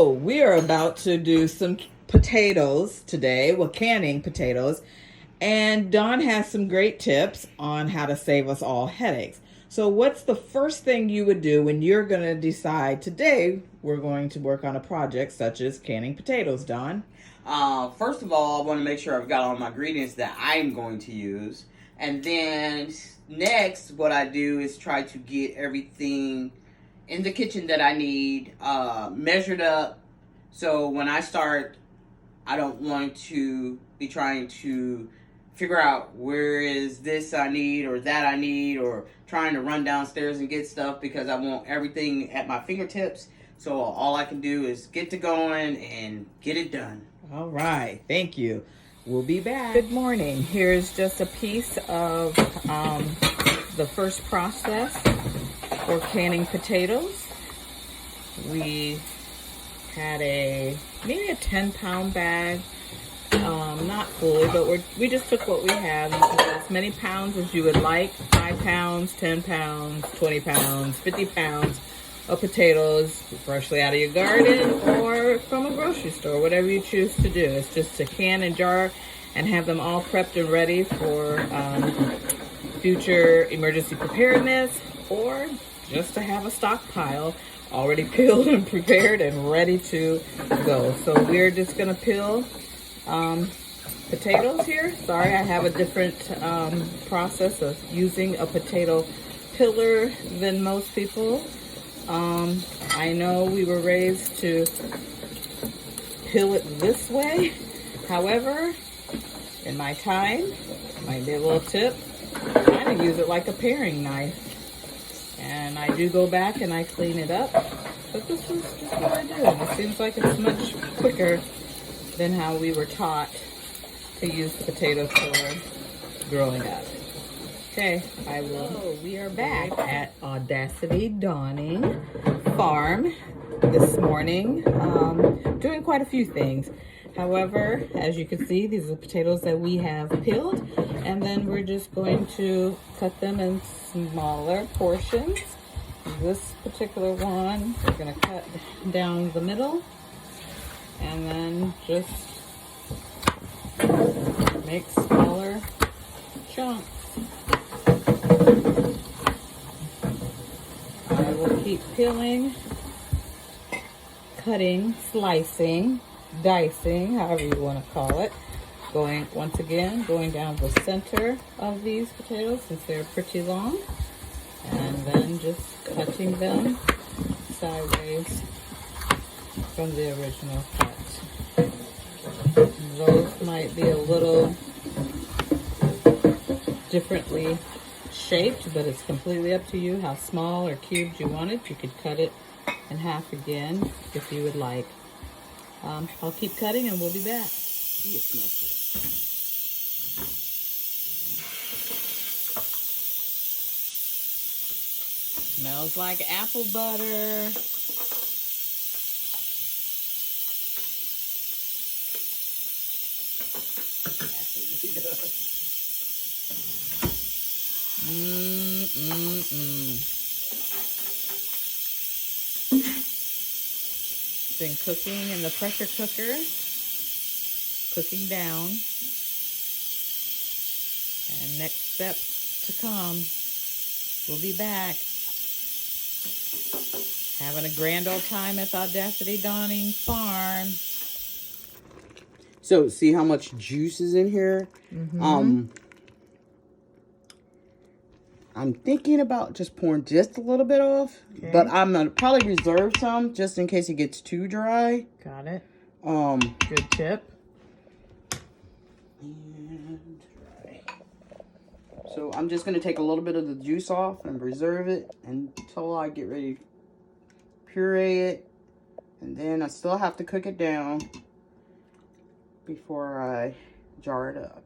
So we are about to do some potatoes today. Well, canning potatoes. And Dawn has some great tips on how to save us all headaches. So what's the first thing you would do when you're going to decide today we're going to work on a project such as canning potatoes, Dawn? First of all, I want to make sure I've got all my ingredients that I'm going to use. And then next, what I do is try to get everything in the kitchen that I need measured up. So when I start, I don't want to be trying to figure out where is this I need or that I need, or trying to run downstairs and get stuff, because I want everything at my fingertips. So all I can do is get to going and get it done. All right, thank you. We'll be back. Good morning. Here's just a piece of the first process for canning potatoes. We had maybe a 10-pound bag, not fully, but we just took what we had. You can put as many pounds as you would like, 5 pounds, 10 pounds, 20 pounds, 50 pounds of potatoes, freshly out of your garden or from a grocery store, whatever you choose to do. It's just to can and jar and have them all prepped and ready for future emergency preparedness, or just to have a stockpile already peeled and prepared and ready to go. So we're just gonna peel potatoes here. Sorry, I have a different process of using a potato peeler than most people. I know we were raised to peel it this way. However, in my time, might be a little tip, I kind of use it like a paring knife. And I do go back and I clean it up. But this is just what I do. It seems like it's much quicker than how we were taught to use the potato peeler growing up. Okay, I will. So we are back at Audacity Dawning Farm this morning, doing quite a few things. However, as you can see, these are potatoes that we have peeled, and then we're just going to cut them in smaller portions. This particular one, we're going to cut down the middle, and then just make smaller chunks. I will keep peeling, cutting, slicing, dicing, however you want to call it. Going down the center of these potatoes since they're pretty long, and then just cutting them sideways from the original cut. Those might be a little differently shaped, but it's completely up to you how small or cubed you want it. You could cut it in half again if you would like. I'll keep cutting and we'll be back. Ooh, it smells good. Smells like apple butter. Been cooking in the pressure cooker, cooking down. And next steps to come. We'll be back. Having a grand old time at the Audacity Dawning Farm. So, see how much juice is in here? Mm-hmm. I'm thinking about just pouring just a little bit off, but I'm gonna probably reserve some just in case it gets too dry. Got it. Good tip. And dry. So I'm just gonna take a little bit of the juice off and reserve it until I get ready to puree it, and then I still have to cook it down before I jar it up.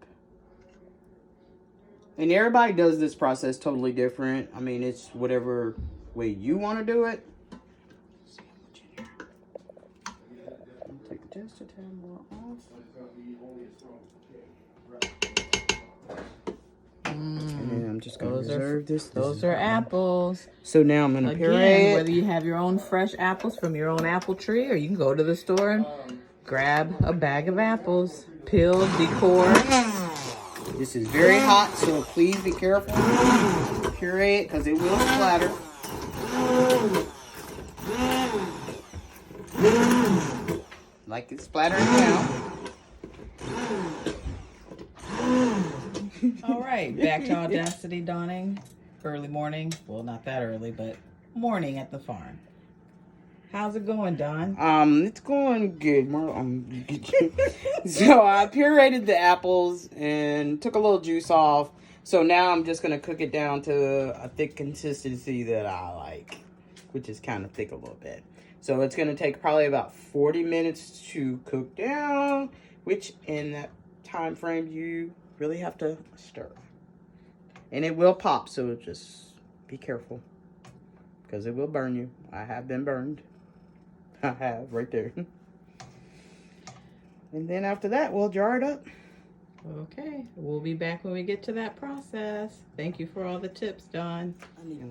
And everybody does this process totally different. I mean, it's whatever way you want to do it. Let's see how much in here. I'll take just a tad more off. And I'm just gonna Those reserve this. Those are apples. So now I'm gonna Again, puree it. whether you have your own fresh apples from your own apple tree, or you can go to the store and grab a bag of apples, peel, decor. This is very hot, so please be careful. Puree it because it will splatter. Like it's splattering now. All right, back to Audacity dawning. Early morning. Well, not that early, but morning at the farm. How's it going, Don? It's going good. So I pureed the apples and took a little juice off. So now I'm just gonna cook it down to a thick consistency that I like, which is kind of thick a little bit. So it's gonna take probably about 40 minutes to cook down, which in that time frame you really have to stir. And it will pop, so just be careful because it will burn you. I have been burned. I have right there. And then after that, we'll jar it up. Okay, we'll be back when we get to that process. Thank you for all the tips, Don.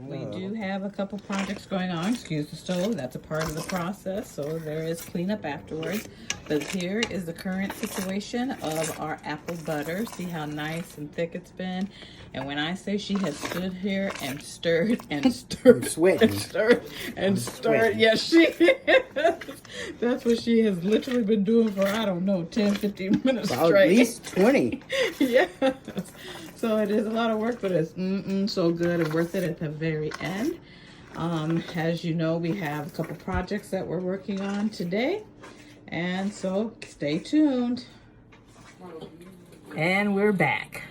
We do have a couple projects going on. Excuse the stove, that's a part of the process, so there is cleanup afterwards. But here is the current situation of our apple butter. See how nice and thick it's been? And when I say she has stood here and stirred and stirred, sweating. and stirred and stirred, yes, she is. That's what she has literally been doing for, I don't know, 10, 15 minutes About straight. at least 20. Yes. So it is a lot of work, but it's so good and worth it at the very end. As you know, we have a couple projects that we're working on today. And so stay tuned. And we're back.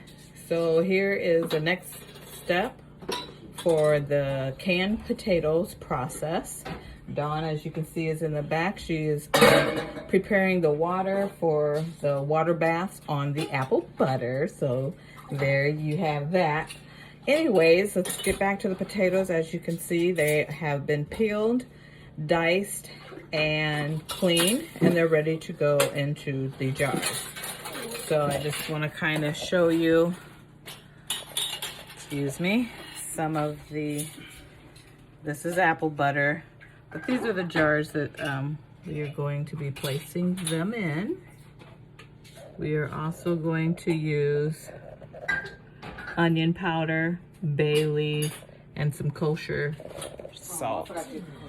So here is the next step for the canned potatoes process. Dawn, as you can see, is in the back. She is preparing the water for the water baths on the apple butter. So there you have that. Anyways, let's get back to the potatoes. As you can see, they have been peeled, diced, and cleaned, and they're ready to go into the jars. So I just want to kind of show you, excuse me, some of the, this is apple butter, but these are the jars that we are going to be placing them in. We are also going to use onion powder, bay leaf, and some kosher salt.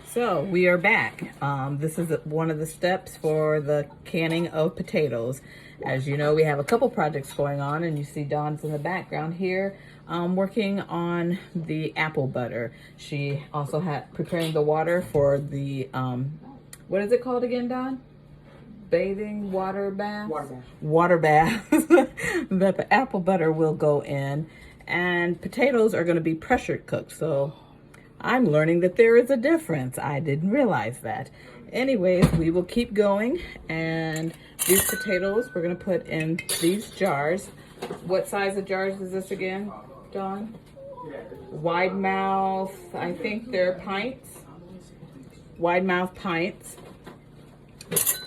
So we are back. This is one of the steps for the canning of potatoes. As you know, we have a couple projects going on, and you see Dawn's in the background here working on the apple butter. She also had preparing the water for the, what is it called again, Dawn? Bathing water bath? Water bath. That the apple butter will go in. And potatoes are going to be pressure cooked. So I'm learning that there is a difference. I didn't realize that. Anyways, we will keep going. And these potatoes we're going to put in these jars. What size of jars is this again, Dawn? Wide mouth, I think they're pints. Wide mouth pints.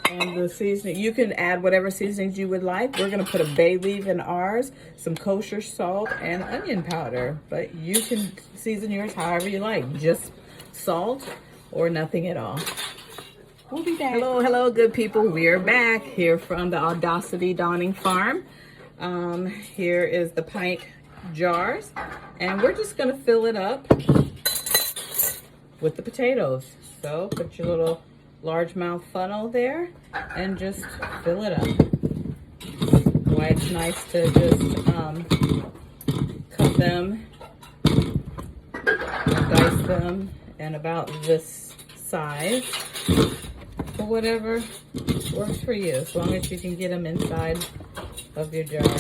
And the seasoning, you can add whatever seasonings you would like. We're gonna put a bay leaf in ours, some kosher salt, and onion powder. But you can season yours however you like, just salt or nothing at all. We'll be back. Hello, good people. We're back here from the Audacity Dawning Farm. Here is the pint jars, and we're just gonna fill it up with the potatoes. So put your little largemouth funnel there and just fill it up. Why it's nice to just cut them, dice them in about this size, or whatever works for you, as long as you can get them inside of your jar.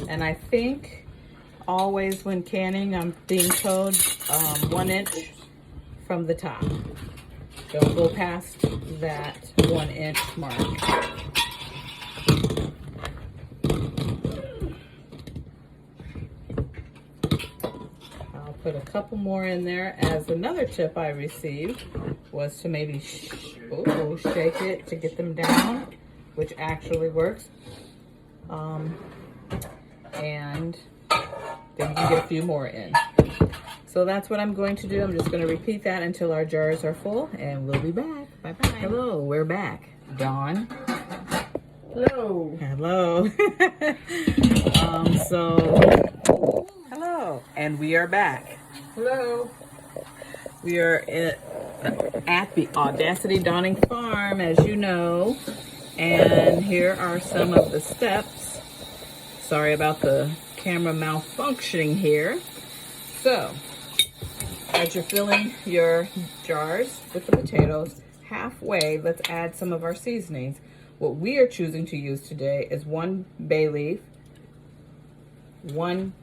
And I think always when canning, I'm being told 1 inch from the top. Don't go past that 1 inch mark. I'll put a couple more in there. As another tip I received was to maybe shake it to get them down, which actually works. And then you can get a few more in. So that's what I'm going to do. I'm just going to repeat that until our jars are full, and we'll be back. Bye-bye. Hello, we're back. Dawn. Hello. Hello. Hello. And we are back. Hello. We are at the Audacity Dawning Farm, as you know. And here are some of the steps. Sorry about the camera malfunctioning here. So, as you're filling your jars with the potatoes, halfway, let's add some of our seasonings. What we are choosing to use today is 1 bay leaf, 1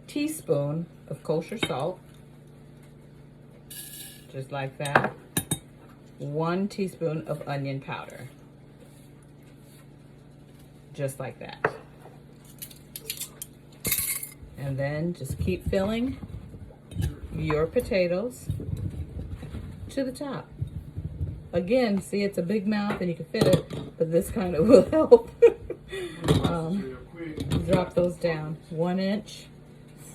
teaspoon of kosher salt, just like that, 1 teaspoon of onion powder, just like that. And then just keep filling your potatoes to the top. Again, see, it's a big mouth and you can fit it, but this kind of will help. Drop those down 1 inch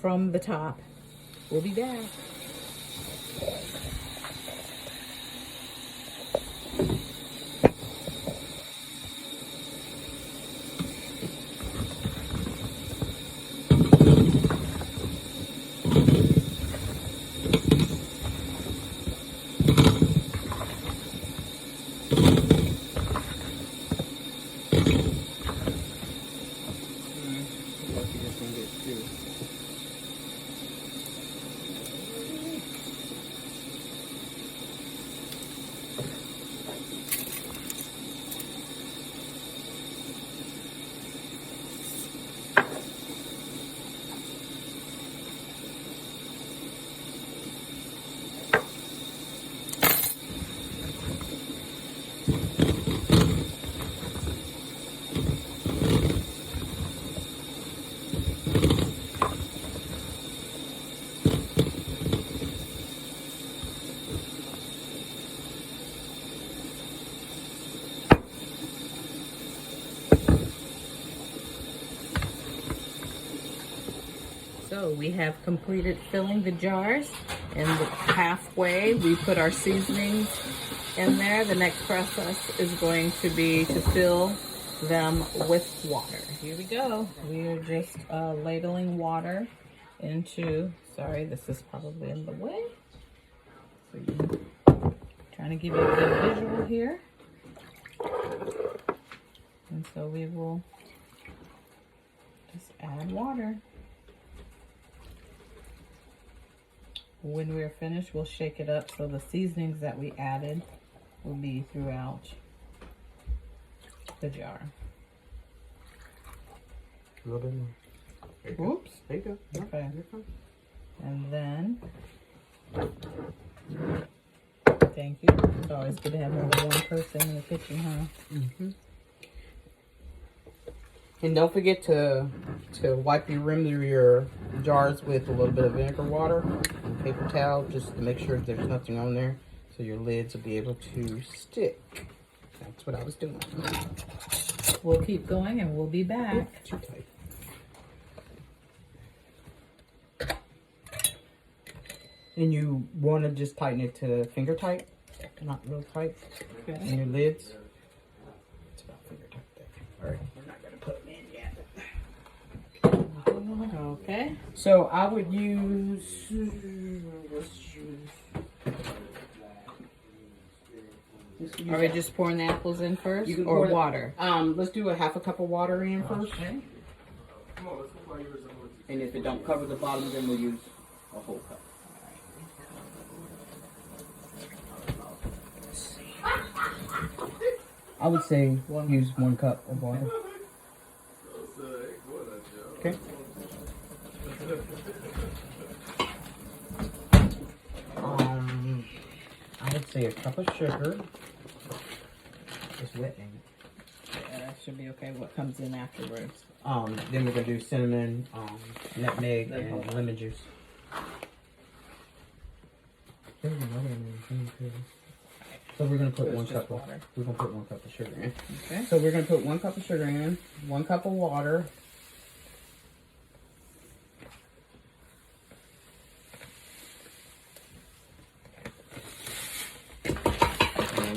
from the top. We'll be back. So we have completed filling the jars, and halfway we put our seasonings in there. The next process is going to be to fill them with water. Here we go. We are just ladling water into, sorry, this is probably in the way. So trying to give you a good visual here. And so we will just add water. When we're finished, we'll shake it up so the seasonings that we added will be throughout the jar. A little bit more. Oops. There you go. Okay. And then, thank you. It's always good to have more than one person in the kitchen, huh? Mm-hmm. And don't forget to wipe your rim of your jars with a little bit of vinegar water and paper towel, just to make sure there's nothing on there, so your lids will be able to stick. That's what I was doing. We'll keep going and we'll be back. Too tight. And you want to just tighten it to finger tight, not real tight. Okay. And your lids, it's about finger tight there. All right, we're not gonna put them in yet. Okay. So I would use, let's use. Are we just pouring the apples in first, You can or pour the- water? Let's do a half a cup of water in first. Okay. And if it don't cover the bottom, then we'll use a whole cup. I would say use 1 cup of water. Okay. I would say a cup of sugar. It's wet, ain't it? Yeah, that should be okay. What comes in afterwards? Then we're gonna do cinnamon, nutmeg, and lemon juice. So we're gonna put It's 1 just cup of water. We're gonna put 1 cup of sugar in. Okay. So we're gonna put 1 cup of sugar in, 1 cup of water,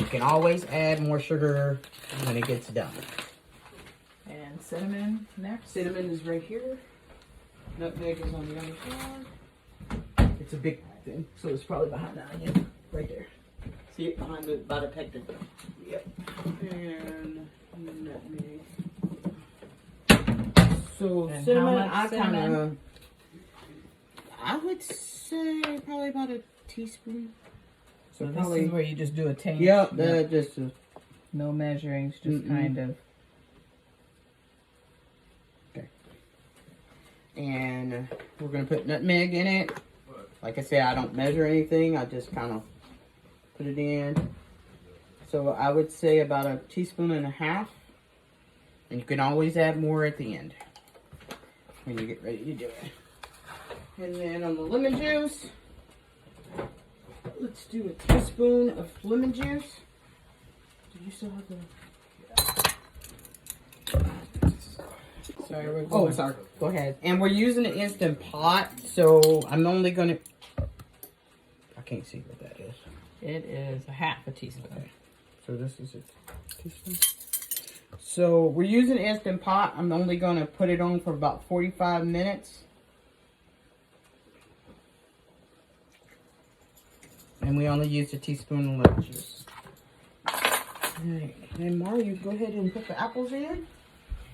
can always add more sugar when it gets done. And cinnamon next. Cinnamon is right here. Nutmeg is on the other side. It's a big thing, so it's probably behind the onion. Right there. See it behind the by the pectin. Yep. And nutmeg. So And cinnamon, how much cinnamon? I would say probably about a teaspoon. So this probably, is where you just do a taste. yep, just no measurings, just kind of. okay. And we're gonna put nutmeg in it. Like I said, I don't measure anything. I just kind of put it in. So I would say about a teaspoon and a half. And you can always add more at the end when you get ready to do it. And then on the lemon juice, let's do a teaspoon of lemon juice. Do you still have the... Sorry, we're Oh, going. sorry. Go ahead. And we're using an Instant Pot, so I'm only going to... I can't see what that is. It is a half a teaspoon. Okay. So this is a teaspoon. So we're using Instant Pot. I'm only going to put it on for about 45 minutes. And we only used a teaspoon of lemon juice. Alright. And Mar, you go ahead and put the apples in.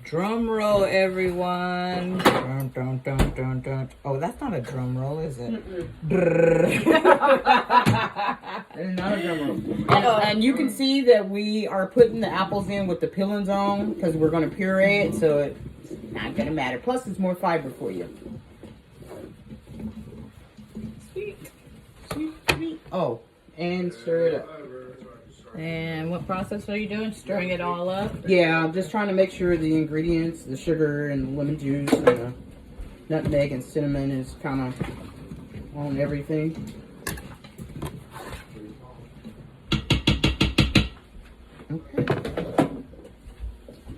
Drum roll, everyone. Dun, dun, dun, dun, dun. Oh, that's not a drum roll, is it? Mm-mm. It's not a drum roll. And you can see that we are putting the apples in with the peelings on because we're going to puree it, so it's not going to matter. Plus, it's more fiber for you. Sweet. Sweet, sweet. Oh, and stir it up. And what process are you doing? Stirring it all up? Yeah, I'm just trying to make sure the ingredients, the sugar and the lemon juice and the nutmeg and cinnamon is kind of on everything. Okay.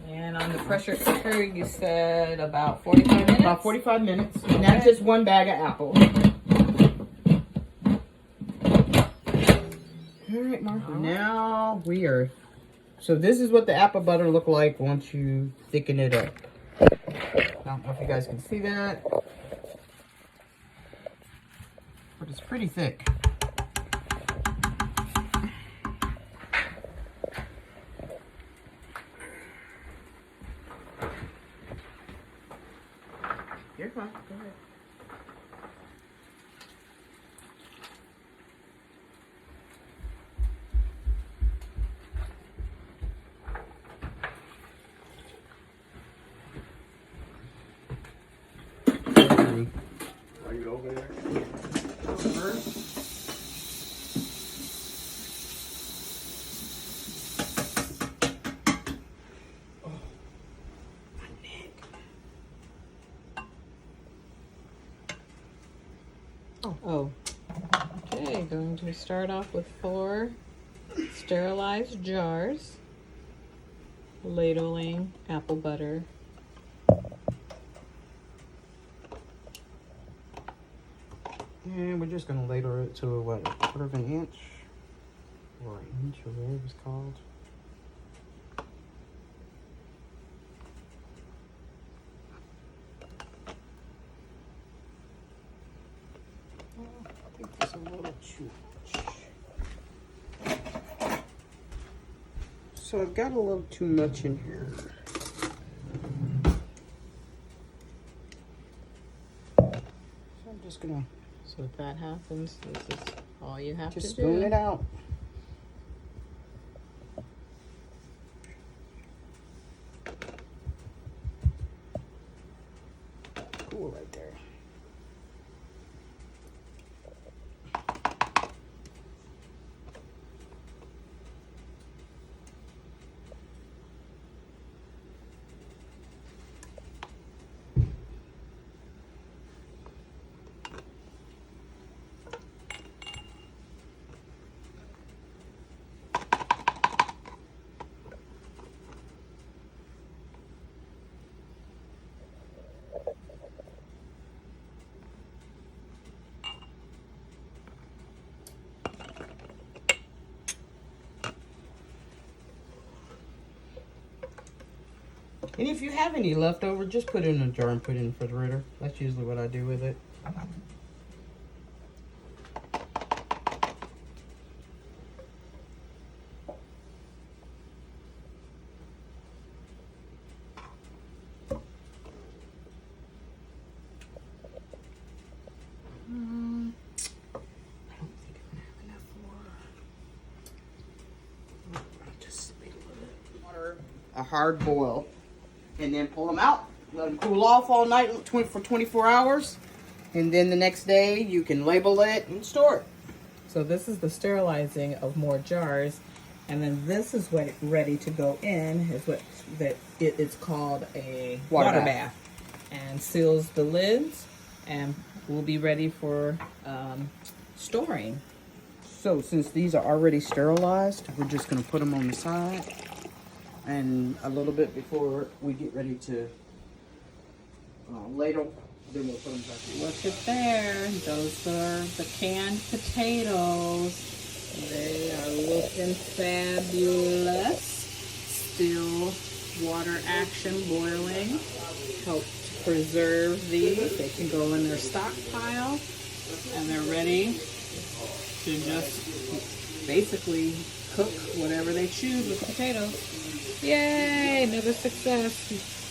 And on the pressure cooker, you said about 45 minutes? About 45 minutes. And that's just one bag of apples. Alright, Martha. Now we are... So this is what the apple butter look like once you thicken it up. I don't know if you guys can see that. But it's pretty thick. You're fine. Go ahead. Are you over there? Oh. Okay, going to start off with 4 sterilized jars. Ladling apple butter. And we're just gonna ladle it to what, a quarter of an inch? Or an inch, or whatever it's called. I think it's a little too much. So I've got a little too much in here. So I'm just gonna So if that happens, this is all you have just to spoon do. it out. Cool right there. And if you have any leftover, just put it in a jar and put it in the refrigerator. That's usually what I do with it. I don't think I'm gonna have enough water. Just a little bit. Water, a hard boil, and then pull them out. Let them cool off all night for 24 hours, and then the next day you can label it and store it. So this is the sterilizing of more jars, and then this is what ready to go in. Is what it's called a water bath, and seals the lids, and will be ready for storing. So since these are already sterilized, we're just going to put them on the side, and a little bit before we get ready to ladle, then we'll put them back in. Look at there. Those are the canned potatoes. They are looking fabulous. Still water action boiling. Helps preserve these. They can go in their stockpile, and they're ready to just basically cook whatever they choose with potatoes. Yay! Another success.